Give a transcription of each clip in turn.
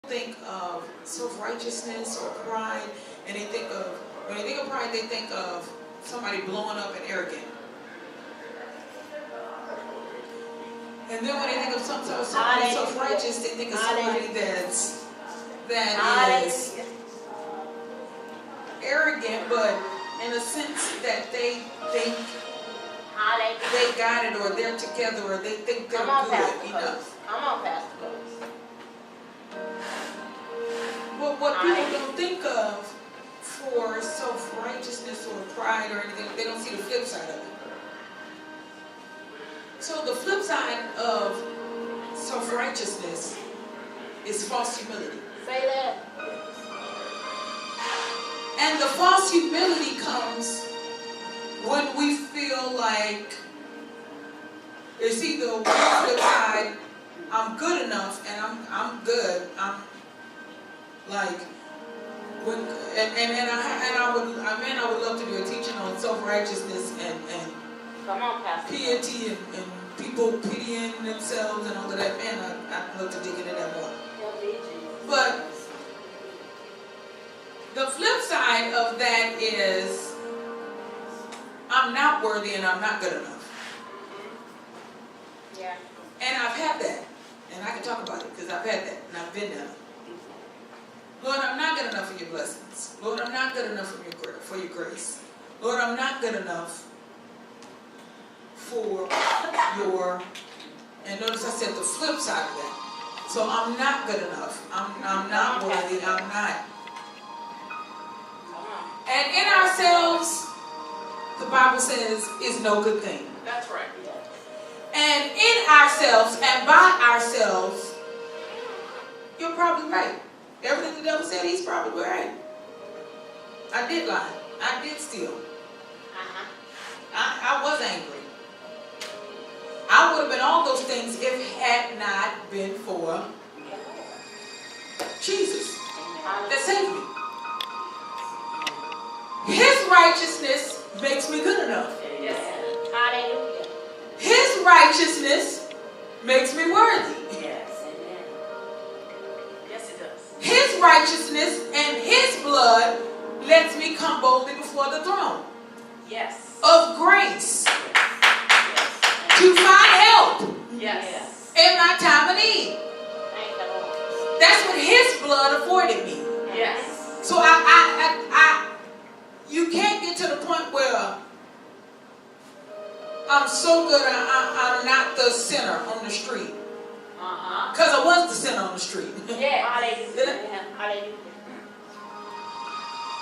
think of self-righteousness or pride, and they think of, when they think of pride, they think of somebody blowing up and arrogant. And then when they think of somebody self-righteous, they think of somebody that is arrogant, but in a sense that they think they got it, or they're together, or they think they're good enough. Come on, Pastor. But what people don't think of for self-righteousness or pride or anything, they don't see the flip side of it. So the flip side of self-righteousness is false humility. Say that. And the false humility comes when we feel like it's either one flip side, I'm good enough and I'm good. I'm like when I would love to do a teaching on self-righteousness and come on, Pastor. piety and people pitying themselves and all of that. Man, I'd love to dig into that more. But the flip side of that is I'm not worthy and I'm not good enough. Yeah. And I've had that. And I can talk about it because I've had that and I've been there. Lord, I'm not good enough for your blessings. Lord, I'm not good enough for your grace. Lord, I'm not good enough for your, and notice I said the flip side of that. So I'm not good enough. I'm not worthy. I'm not. And in ourselves, the Bible says, is no good thing. That's right. And in ourselves and by ourselves, you're probably right. Everything the devil said, he's probably right. I did lie. I did steal. I was angry. I would have been all those things if it had not been for Jesus that saved me. His righteousness makes me good enough. Yes. Hallelujah. His righteousness makes me worthy. Yes. Amen. Yes, it does. His righteousness and his blood lets me come boldly before the throne. Yes. Of grace. To find help. Yes. In my time of need. Thank the Lord. That's what his blood afforded me. Yes. So you can't get to the point where I'm so good I'm not the sinner on the street. Because I was the sinner on the street. Yeah. Hallelujah. Hallelujah.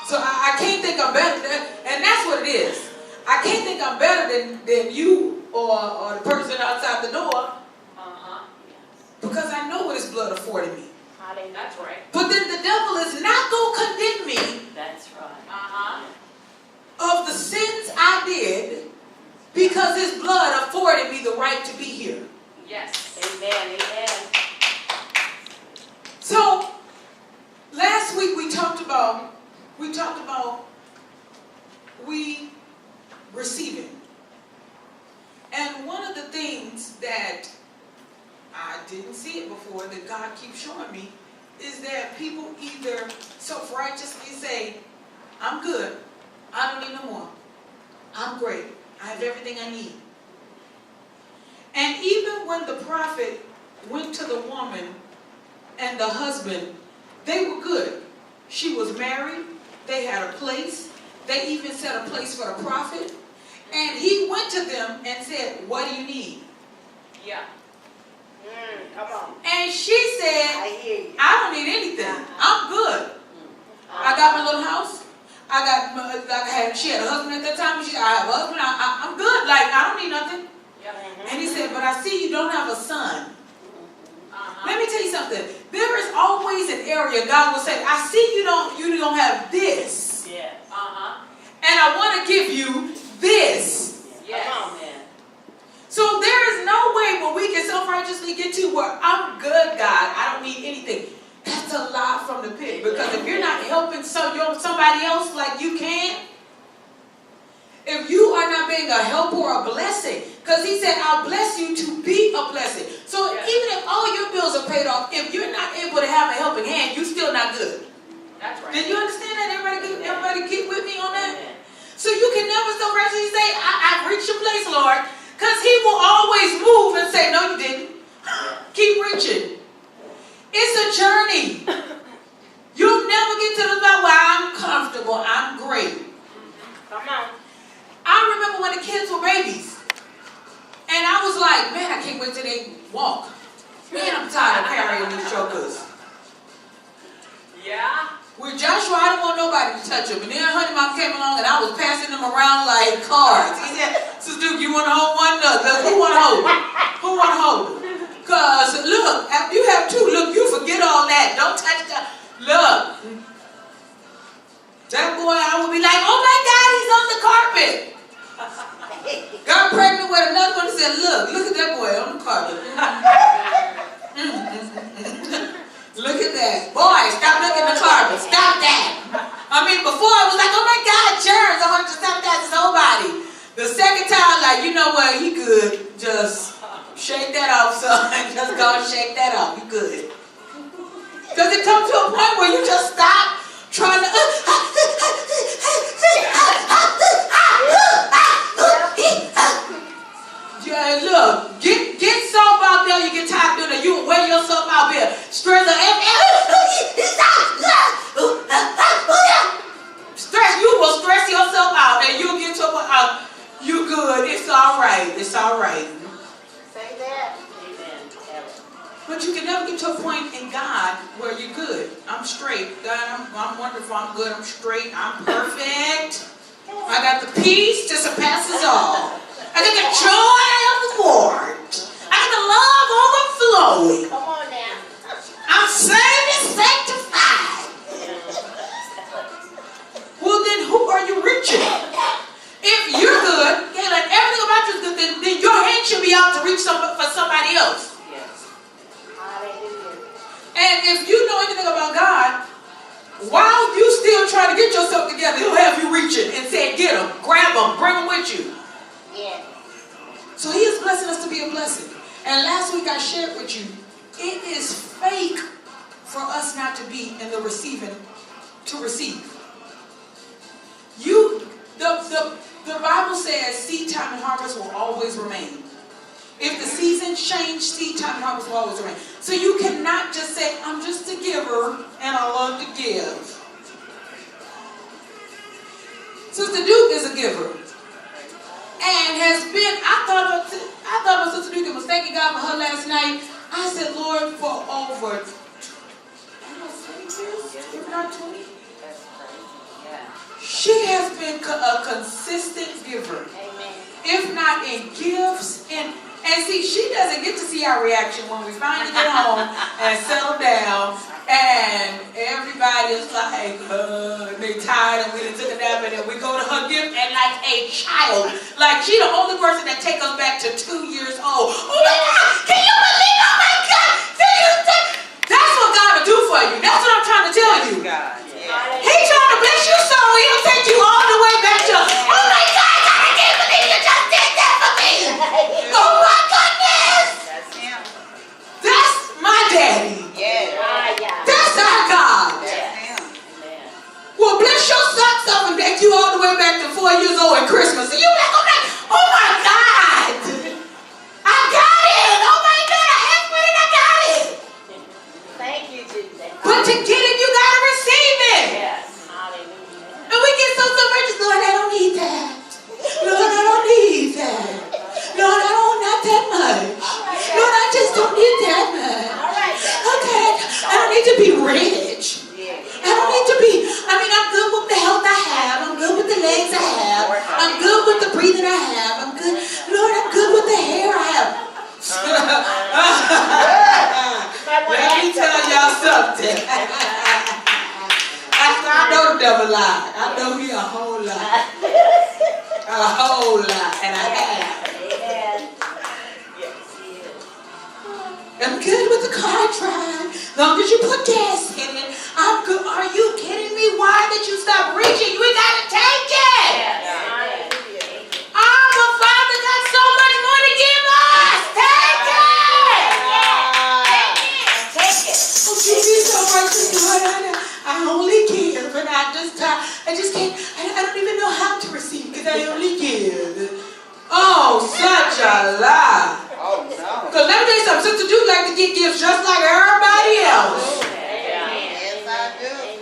So I can't think I'm better than, and that's what it is. I can't think I'm better than you or the person outside the door. Because I know what his blood afforded me. That's right. But then the devil is not going to condemn me. That's right. Of the sins I did, because his blood afforded me the right to be here. Yes. Amen. Amen. So last week we talked about we receiving. And one of the things that I didn't see it before that God keeps showing me is that people either self-righteously say, I'm good. I don't need no more. I'm great. I have everything I need. And even when the prophet went to the woman and the husband, they were good. She was married. They had a place. They even set a place for the prophet. And he went to them and said, what do you need? Yeah. Come on. And she said, I hear you. I don't need anything. I'm good. I got my little house. She had a husband at that time. She said, I have a husband. I'm good. Like, I don't need nothing. And he said, but I see you don't have a son. Let me tell you something. There is always an area God will say, I see you don't have this. Yes. And I want to give you this. Yes. Come on, man. So there is no way where we can self-righteously get to where I'm good, God. I don't need anything. That's a lie from the pit. Because if you're not helping somebody else like you can, if you are not being a help or a blessing, because he said, I'll bless you to be a blessing. So even if all your bills are paid off, if you're not able to have a helping hand, you're still not good. That's right. Did you understand that? Everybody get with me on that? So you can never so rashly say, I've reached your place, Lord. Because he will always move and say, no, you didn't. Keep reaching. It's a journey. You'll never get to the spot where I'm comfortable. I'm great. Come on. I remember when the kids were babies. And I was like, man, I can't wait till they walk. Man, I'm tired of carrying these chokers. Yeah. With Joshua, I didn't want nobody to touch him. And then Honey Mom came along and I was passing them around like cards. He said, Sister Duke, you want to hold one? Look, who want to hold it? Who want to hold it? Because, look, after you have two, look, you forget all that. Don't touch that. Look. That boy, I would be like, oh my God, he's on the carpet. Got pregnant with another one and said, look at that boy on the carpet. Look at that. Boy, stop looking at the carpet. Stop that. I mean, before I was like, oh my God, germs. I want to stop that to nobody. The second time, like, you know what, he good. Just shake that off, son. Just go and shake that off. You good. Does it come to a point where you just stop trying to... Yeah, look, get soap out there. You get tired of doing it. You wear yourself out here. Stress stress. You will stress yourself out, and you'll get to a point. You good. It's all right. It's all right. Say that. Amen. But you can never get to a point in God where you're good. I'm straight. God, I'm wonderful. I'm good. I'm straight. I'm perfect. I got the peace that surpasses all. I got the joy of the Lord. I got the love overflowing. Come on now. I'm saved and sanctified. Well, then who are you reaching? If you're good, and everything about you is good, then your hand should be out to reach for somebody else. Yes. Hallelujah. And if you know anything about God, while you still trying to get yourself together, he'll have you reaching and say, get them, grab them, bring them with you. Yes. So he is blessing us to be a blessing. And last week I shared with you, it is fake for us not to be in the receiving, to receive. The Bible says seed time and harvest will always remain. If the seasons change, seed time and harvest will always remain. So you cannot just say, I'm just a giver and I love to give. Sister Duke is a giver. And has been, I thought about Sister Duke and was thanking God for her last night. I said, Lord, for over 20 years, if not 20. She has been a consistent giver. Amen. If not in gifts, and see, she doesn't get to see our reaction when we finally get home and settle down, and everybody is like, they tired, and we done took a nap, and then we go to her gift, and like a child, like she the only person that take us back to 2 years old. Oh my God, can you believe? Oh my God, that's what God will do for you. That's what I'm trying to tell you. God. He trying to bless you so he'll take you all the way back to, oh my God, I can't believe you just did that for me. Oh my goodness. That's him. That's my daddy. Yeah. That's our God. That's him. Amen. Well, bless your socks up and take you all the way back to 4 years old at Christmas. And you like, oh my God. I got it. Oh my God, I asked for it, I got it. Thank you, Jesus. But to get it, you got to receive it. Yes. Hallelujah. And we get so righteous, Lord, I don't need that. Lord, I don't need that. Lord, I don't, not that much. Lord, I just don't need that much. Okay, I don't need to be rich. I don't need to be, I'm good with the health I have. I'm good with the legs I have. I'm good with the breathing I have. I'm good. Lord, I'm good with the hair I have. Let me tell y'all something. I know the devil lied. I know he a whole lot. A whole lot. And I have. I'm good with the car drive. Long as you put gas in it, I'm good. Are you kidding me? Why did you stop reaching? We gotta take it. Our Father got so much more to give us. Take it. get gifts just like everybody else. Yes, I do.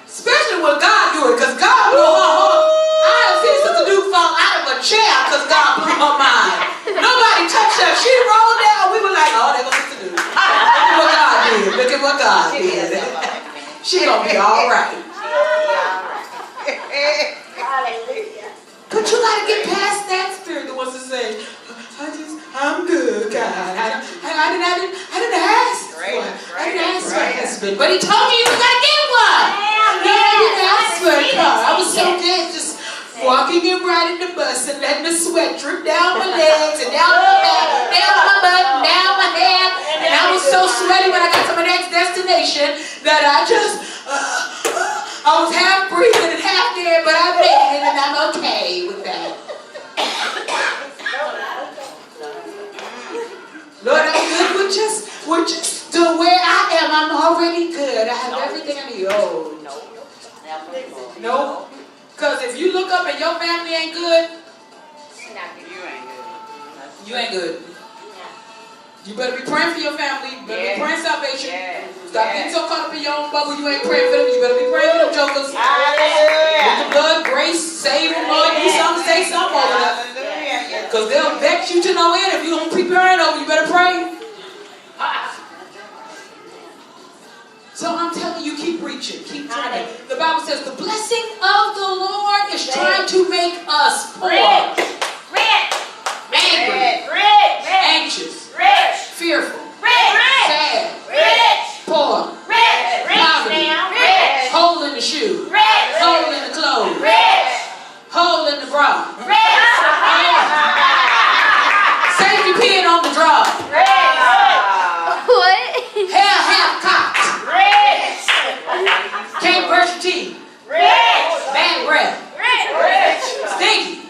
Especially when God do it, because God blew her heart. I have seen Sister Duke fall out of a chair because God blew her mind. Nobody touched her. She rolled down. We were like, oh, they're going to do. Look at what God did. Look at what God did. She gonna be all right. Hallelujah. But you gotta get past that spirit that wants to say, I'm good, God. I didn't ask for it. I didn't ask for a husband. But he told you was gonna get one. No, I didn't ask for a car. I was so good just walking and riding the bus and letting the sweat drip down my legs and down my back, down my butt, and down my head. And I was so sweaty when I got to my next destination that I was half breathing and half dead, but I made it and I'm okay with that. Lord, I'm good with just the way I am. I'm already good. I have everything I need. Oh, no. Because if you look up and your family ain't good, you ain't good. You better be praying for your family. You better be praying salvation. Stop getting so caught up in your own bubble. You ain't praying for them. You better be praying for them jokers. With the blood, grace, save them, Lord. Do something, say something over them. Because they'll vex you to no end. If you don't keep praying over, you better pray. So I'm telling you, keep reaching, keep trying. The Bible says the blessing of the Lord is trying to make us poor, angry, anxious, fearful, sad, poor, poverty, hole in the shoe, hole in the clothes, hole in the bra, safety pin on the drawer, hair half cocked, can't brush your teeth, bad breath, stinky,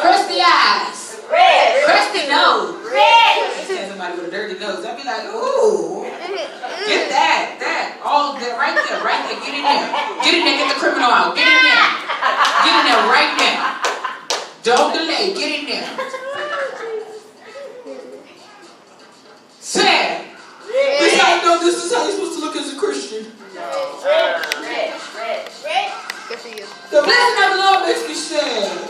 crusty eyes, crusty nose. Tell somebody with a dirty nose, I'd be like, ooh, get that, all that right there, get in there, get the criminal out, get in there right now. Don't delay, get in there. Sad. This how you know this is how you're supposed to look as a Christian. The blessing of the Lord makes me sad.